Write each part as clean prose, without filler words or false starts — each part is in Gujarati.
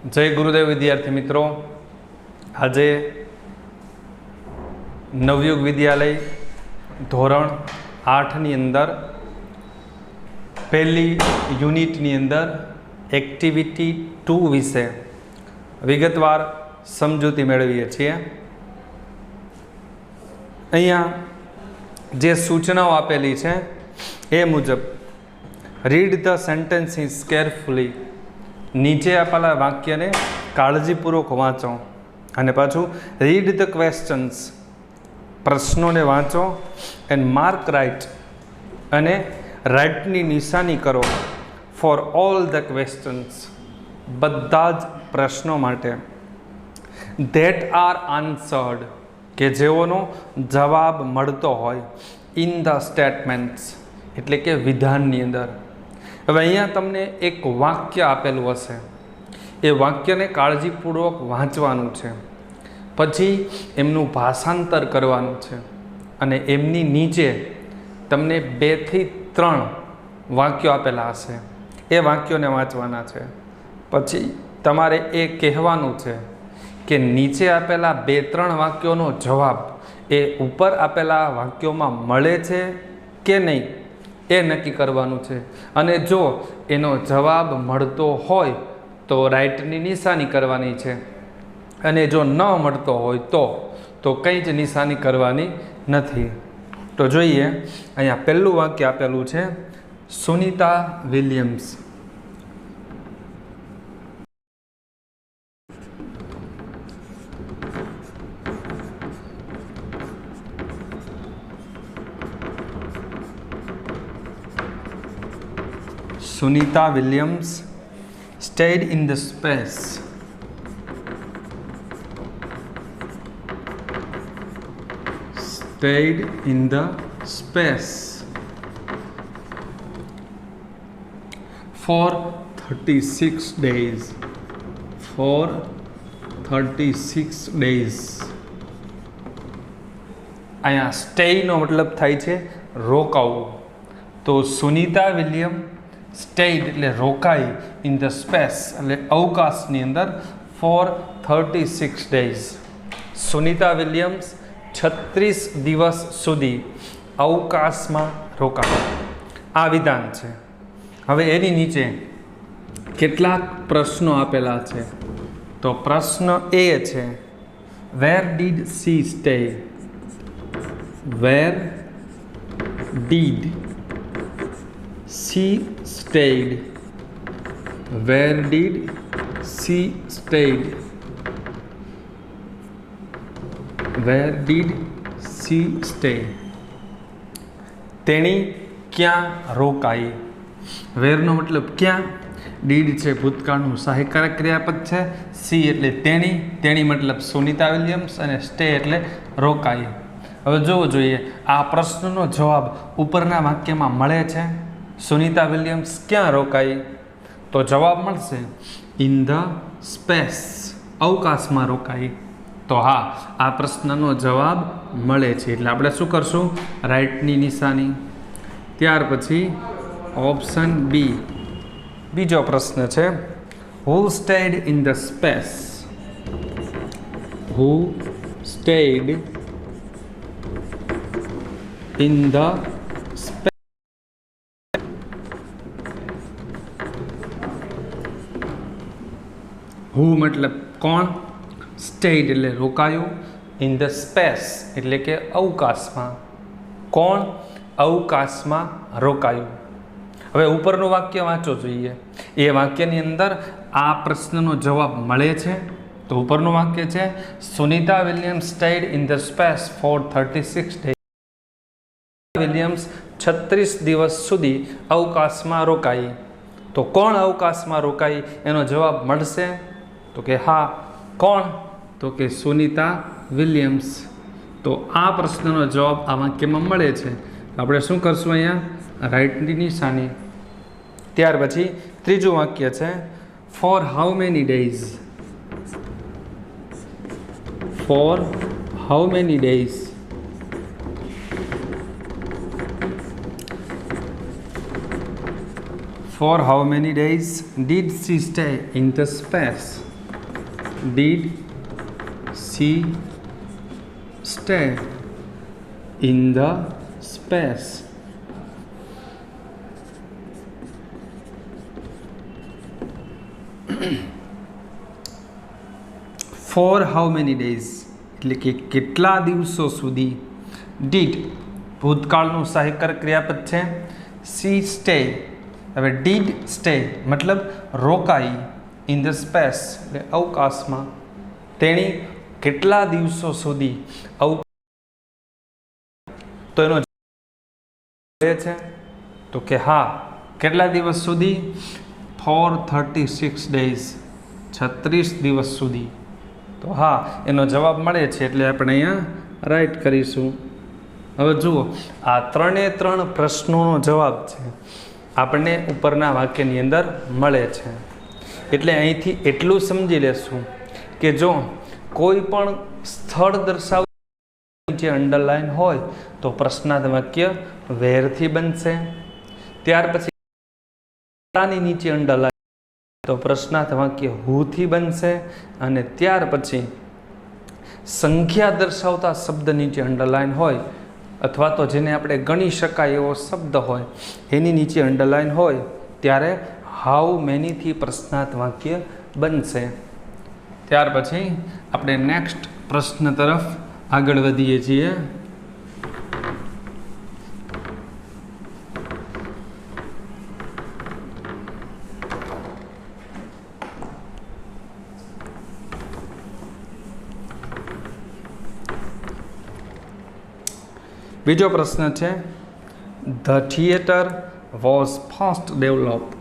जय गुरुदेव विद्यार्थी मित्रों, आज नवयुग विद्यालय धोरण 8 नी अंदर पहली यूनिटनी अंदर एक्टिविटी 2 विषे विगतवार समजूती मेळवीए छीए। अहींया जे सूचनाओ आपेली छे ए मुजब रीड ध सेंटेन्सीस केरफुली, नीचे आपेला वाक्य ने काळजीपूर्वक वाँचो अने पाछुं रीड ध क्वेश्चन्स, प्रश्नों ने वाँचो एंड मार्क राइट अने राइटनी निशानी करो फॉर ऑल ध क्वेश्चन्स, बधा ज प्रश्नों माटे धैट आर आंसर्ड के जेओनो जवाब मळतो होय इन ध स्टेटमेंट्स एटले के विधाननी अंदर। हवे अहींया तमने एक वाक्य आपेलुं हशे, ए वाक्यने काळजीपूर्वक वांचवानुं छे, पछी एमनुं भाषांतर करवानुं छे अने एमनी नीचे तमने 2 થી 3 वाक्यो आपेला हशे, ए वाक्योने वांचवाना छे। पछी तमारे ए कहेवानुं छे के नीचे आपेला 2-3 वाक्योनो जवाब ए उपर आपेला वाक्योमां मळे छे के नहीं ए नक्की करवानुं छे। अने जो एनो जवाब मळतो होय तो राइटनी निशानी करवानी छे अने जो न मळतो होय तो कंई ज निशानी करवानी नथी। तो जोईए, अहींया पहेलुं वाक्य आपेलुं छे Sunita Williams. Sunita Williams stayed in the space for 36 days. અહીંયા સ્ટે નો મતલબ થાય છે રોકાવું, તો સુનિતા વિલિયમ સ્ટેડ એટલે રોકાઈ ઇન ધ સ્પેસ એટલે અવકાશની અંદર ફોર 36 ડેઝ। સુનિતા વિલિયમ્સ 36 દિવસ સુધી અવકાશમાં રોકાયા, આ વિધાન છે। હવે એની નીચે કેટલાક પ્રશ્નો આપેલા છે, તો પ્રશ્ન એ છે where did she stay, where did she stayed, where did she stayed, where did she stay, તેણી ક્યાં રોકાઈ। વેરનો મતલબ ક્યાં, ડીડ છે ભૂતકાળનું સહાયકારક ક્રિયાપદ છે, સી એટલે તેણી મતલબ સુનિતા વિલિયમ્સ અને સ્ટે એટલે રોકાઈ। હવે જોવું જોઈએ આ પ્રશ્નનો જવાબ ઉપરના વાક્યમાં મળે છે। સુનિતા વિલિયમ્સ ક્યાં રોકાઈ, તો જવાબ મળશે ઇન ધ સ્પેસ, અવકાશમાં રોકાઈ। તો હા, આ પ્રશ્નનો જવાબ મળે છે એટલે આપણે શું કરશું, રાઈટની નિશાની। ત્યાર પછી ઓપ્શન બી, બીજો પ્રશ્ન છે who stayed in the space, who stayed in the space, who मतलब कौन, स्टेड એટલે રોકાયું, इन द स्पेस એટલે કે અવકાશમાં, કોણ અવકાશમાં રોકાયું। હવે ઉપરનું વાક્ય વાંચો જોઈએ, એ વાક્યની અંદર આ પ્રશ્નનો જવાબ મળે છે, તો ઉપરનું વાક્ય છે Sunita Williams stayed in the space for 36 days, Williams 36 દિવસ સુધી અવકાશમાં રોકાઈ। તો કોણ અવકાશમાં રોકાઈ એનો જવાબ મળશે, તો કે હા, કોણ, તો કે સુનિતા વિલિયમ્સ। તો આ પ્રશ્નનો જવાબ આ વાક્યમાં મળે છે, આપણે શું કરશું અહીંયા, રાઈટની નિશાની। ત્યાર પછી ત્રીજું વાક્ય છે for how many days, for how many days, For how many days did she stay in the space? Did she stay in the space? For how many days? એટલે કે કેટલા દિવસો સુધી. Did ભૂતકાળનું સહાયક ક્રિયાપદ છે. She stay. હવે did stay મતલબ રોકાઈ. In the space એટલે અવકાશમાં. તેણી કેટલા દિવસો સુધી તો એનો છે તો કે હા કેટલા દિવસ સુધી? For 36 days 36 દિવસ સુધી. તો હા એનો જવાબ મળે છે એટલે આપણે અહીંયા રાઈટ કરીશું. હવે જુઓ આ ત્રણે ત્રણ પ્રશ્નોનો જવાબ છે આપણને ઉપરના વાક્યની અંદર મળે છે. એટલે અહીંથી એટલું સમજી લેશું કે જો કોઈ પણ સ્થળ દર્શાવતું જે અંડરલાઈન હોય તો પ્રશ્નાર્થ વાક્ય વેરથી બનશે. ત્યાર પછી નીચે અંડરલાઈન તો પ્રશ્નાર્થ વાક્ય હુથી બનશે. અને ત્યાર પછી સંખ્યા દર્શાવતા શબ્દ નીચે અંડરલાઈન હોય અથવા તો જેને આપણે ગણી શકાય એવો શબ્દ હોય એની નીચે અંડરલાઈન હોય ત્યારે હાઉ મેનીથી પ્રશ્નાર્થ વાક્ય બનશે. ત્યાર પછી આપણે નેક્સ્ટ પ્રશ્ન તરફ આગળ વધીએ છીએ. બીજો પ્રશ્ન છે the theatre was first developed.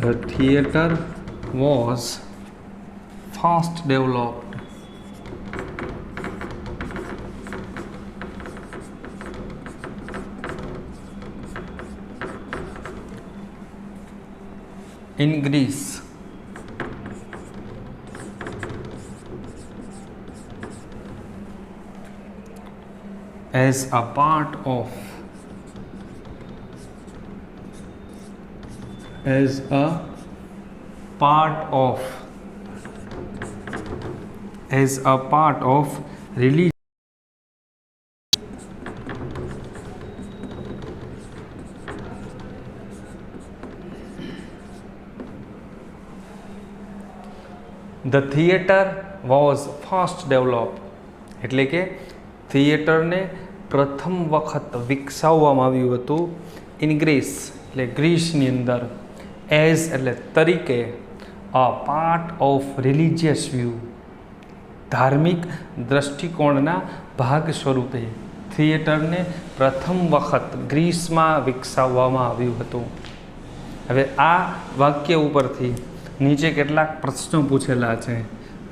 The theatre was first developed in Greece. As a part of religion. The theatre was first developed એટલે કે થિયેટરને પ્રથમ વખત વિકસાવવામાં આવ્યું હતું ઇન ગ્રીસ એટલે ગ્રીસની અંદર. એઝ એટલે તરીકે, a part of religious view ધાર્મિક દ્રષ્ટિકોણના ભાગ સ્વરૂપે થિયેટરને પ્રથમ વખત ગ્રીસમાં વિકસાવવામાં આવ્યું હતું. હવે આ વાક્ય ઉપરથી નીચે કેટલાક પ્રશ્નો પૂછેલા છે.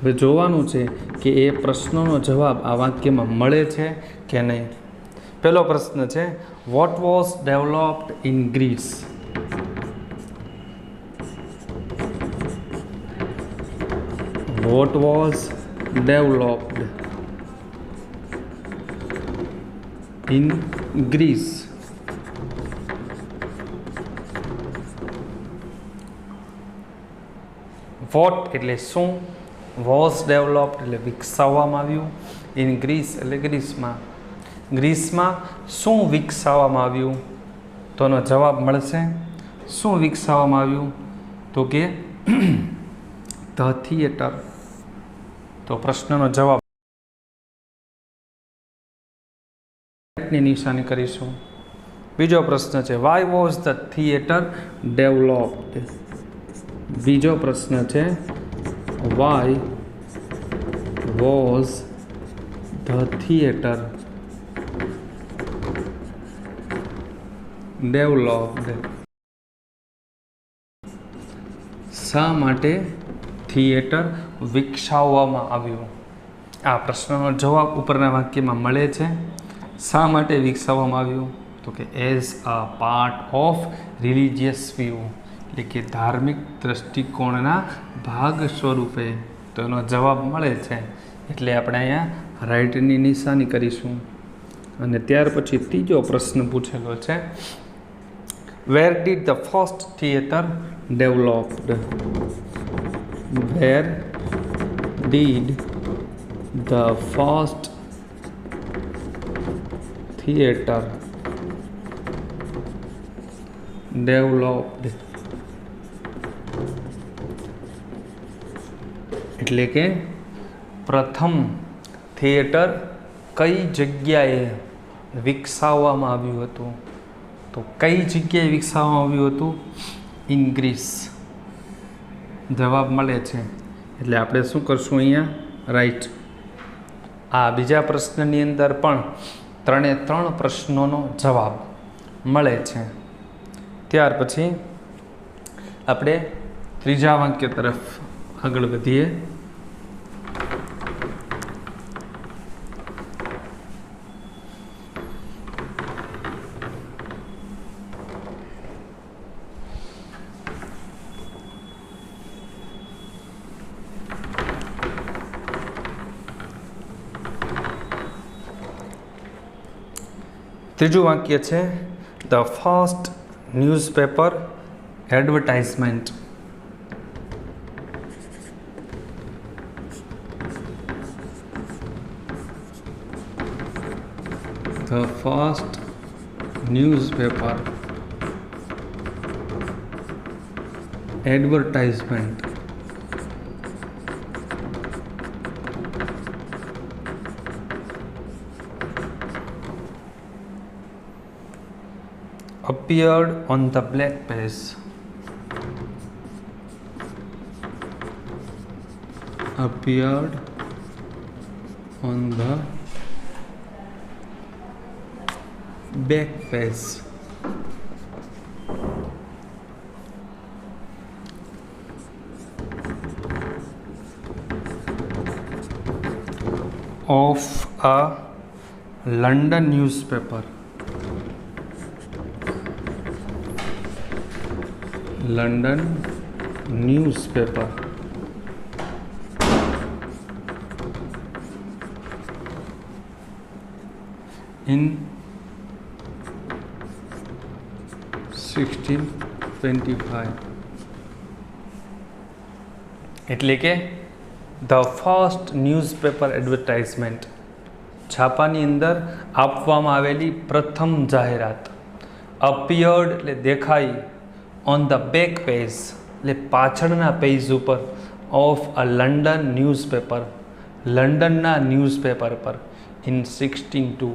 હવે જોવાનું છે કે એ પ્રશ્નોનો જવાબ આ વાક્યમાં મળે છે કે નહીં. પહેલો પ્રશ્ન છે what was developed in Greece. What was developed in Greece. What એટલે શું, વોઝ ડેવલપ્ડ એટલે વિકસાવવામાં આવ્યું, ઇન ગ્રીસ એટલે ગ્રીસમાં. ગ્રીસમાં શું વિકસાવવામાં આવ્યું તો એનો જવાબ મળશે. શું વિકસાવવામાં આવ્યું તો કે ધ થિયેટર. તો પ્રશ્નનો જવાબ ની નિશાની કરીશું. બીજો પ્રશ્ન છે why was the theatre developed. બીજો પ્રશ્ન છે why was the theatre developed. શા માટે થિયેટર વિકસાવવામાં આવ્યું. આ પ્રશ્નનો જવાબ ઉપરના વાક્યમાં મળે છે. શા માટે વિકસાવવામાં આવ્યું તો કે as a part of religious view એટલે કે ધાર્મિક દ્રષ્ટિકોણના ભાગ સ્વરૂપે. તો એનો જવાબ મળે છે એટલે આપણે અહીંયા રાઈટની નિશાની કરીશું. અને ત્યાર પછી ત્રીજો પ્રશ્ન પૂછેલો છે, where did the first theatre developed? Where did the first theatre developed? એટલે કે પ્રથમ થિયેટર કઈ જગ્યાએ વિકસાવવામાં આવ્યું હતું? તો કઈ જગ્યાએ વિકસાવવામાં આવ્યું હતું? In Greece. જવાબ મળે છે. એટલે આપણે શું કરશું અહીંયા? રાઈટ. આ બીજા પ્રશ્નની અંદર પણ 3 પ્રશ્નોનો જવાબ મળે છે. ત્યાર પછી આપણે ત્રીજા વાક્ય તરફ આગળ વધીએ. ત્રીજું વાક્ય છે, the first newspaper advertisement. The first newspaper advertisement. Appeared on the black page. Appeared on the back page of a London newspaper. London newspaper. In 1625. એટલે કે ધ ફર્સ્ટ ન્યૂઝપેપર એડવર્ટાઇઝમેન્ટ, છાપાની અંદર આપવામાં આવેલી પ્રથમ જાહેરાત. અપિયર્ડ એટલે દેખાઈ, ઓન ધ બેક પેજ એટલે પાછળના પેજ ઉપર, ઓફ અ લંડન ન્યૂઝપેપર લંડનના ન્યૂઝપેપર પર, ઇન 1602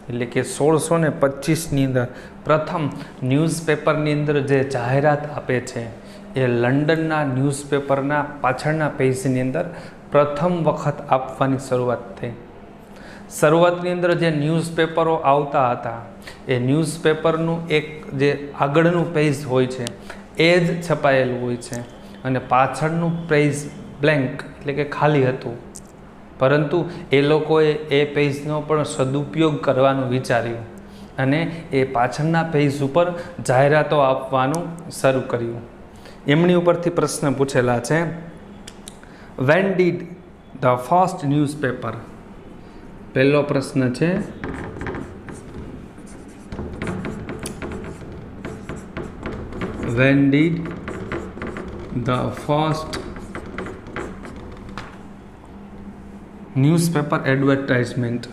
એટલે કે 1625ની અંદર પ્રથમ ન્યૂઝપેપરની અંદર જે જાહેરાત આપે છે એ લંડનના ન્યૂઝપેપરના પાછળના પેજની અંદર પ્રથમ વખત આપવાની શરૂઆત થઈ. શરૂઆતની અંદર જે ન્યૂઝપેપરો આવતા હતા એ ન્યૂઝપેપરનું એક જે આગળનું પેજ હોય છે એ જ છપાયેલું હોય છે અને પાછળનું પેજ બ્લેન્ક એટલે કે ખાલી હતું. પરંતુ એ લોકોએ એ પેજનો પણ સદુપયોગ કરવાનું વિચાર્યું અને એ પાછળના પેજ ઉપર જાહેરાતો આપવાનું શરૂ કર્યું. એમની ઉપરથી પ્રશ્ન પૂછેલા છે, when did the first newspaper? પહેલો પ્રશ્ન છે, when did the first newspaper advertisement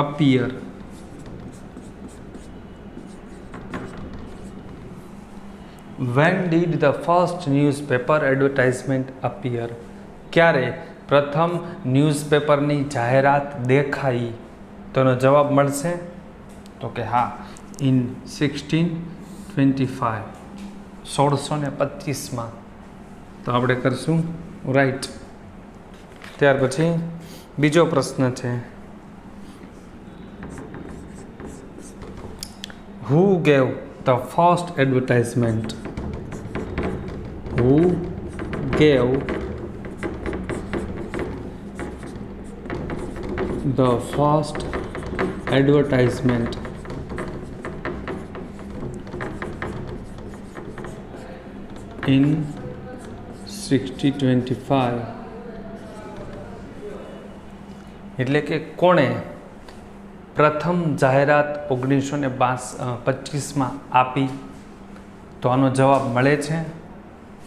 appear. When did the first newspaper advertisement appear? ક્યારે પ્રથમ ન્યૂઝપેપરની જાહેરાત દેખાઈ? તો એનો જવાબ મળશે તો કે હા, ઇન 1625 1625માં. તો આપણે કરશું રાઈટ. ત્યાર પછી બીજો પ્રશ્ન છે, who gave the first advertisement? Who gave The first advertisement in 1625 એટલે કે કોણે પ્રથમ જાહેરાત 1925માં આપી? તો આનો જવાબ મળે છે,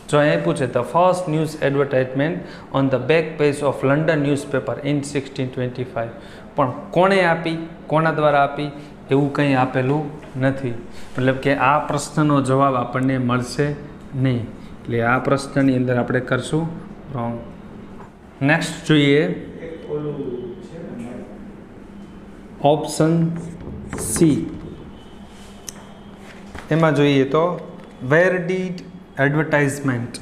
જો અહીં પૂછે the first news advertisement on the back page of London newspaper in 1625, પણ કોણે આપી, કોના દ્વારા આપી એવું કંઈ આપેલું નથી, મતલબ કે આ પ્રશ્નનો જવાબ આપણને મળશે નહીં, એટલે આ પ્રશ્નની અંદર આપણે કરશું રોંગ. નેક્સ્ટ જોઈએ ઓપ્શન સી. એમાં જોઈએ તો where did advertisement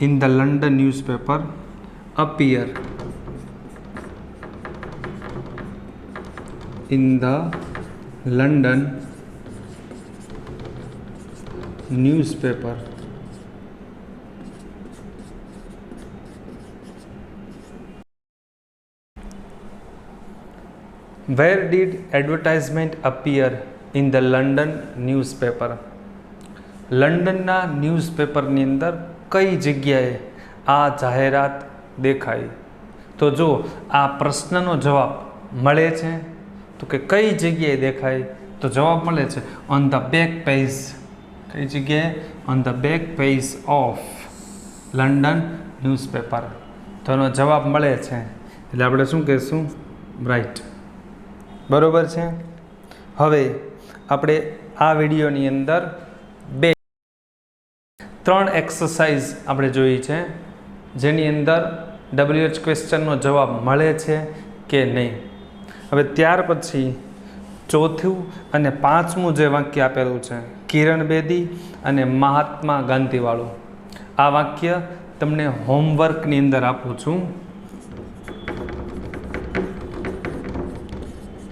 in the London newspaper appear? In the London newspaper where did advertisement appear in the London newspaper? લંડનના ન્યૂઝપેપરની અંદર કઈ જગ્યાએ આ જાહેરાત દેખાઈ? તો જો આ પ્રશ્નનો જવાબ મળે છે તો કે કઈ જગ્યાએ દેખાય, તો જવાબ મળે છે ઓન ધ બેક પેજ. કઈ જગ્યાએ? On the back page of London newspaper. તો એનો જવાબ મળે છે, એટલે આપણે શું કહીશું? રાઈટ. બરોબર છે. હવે આપણે આ વિડીયોની અંદર 3 એક્સરસાઇઝ આપણે જોઈ છે, જેની અંદર WH ક્વેશ્ચનનો જવાબ મળે છે કે નહીં. હવે ત્યાર પછી ચોથું અને પાંચમું જે વાક્ય આપેલું છે કિરણ બેદી અને મહાત્મા ગાંધીવાળું, આ વાક્ય તમને હોમવર્કની અંદર આપું છું.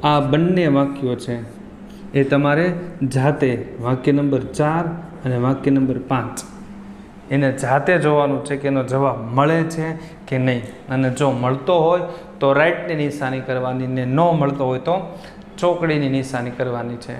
આ બંને વાક્યો છે એ તમારે જાતે વાક્ય નંબર 4 અને વાક્ય નંબર 5 એને જાતે જોવાનું છે કે એનો જવાબ મળે છે કે નહીં, અને જો મળતો હોય તો રાઈટની નિશાની કરવાની, ને ન મળતો હોય તો ચોકડીની નિશાની કરવાની છે.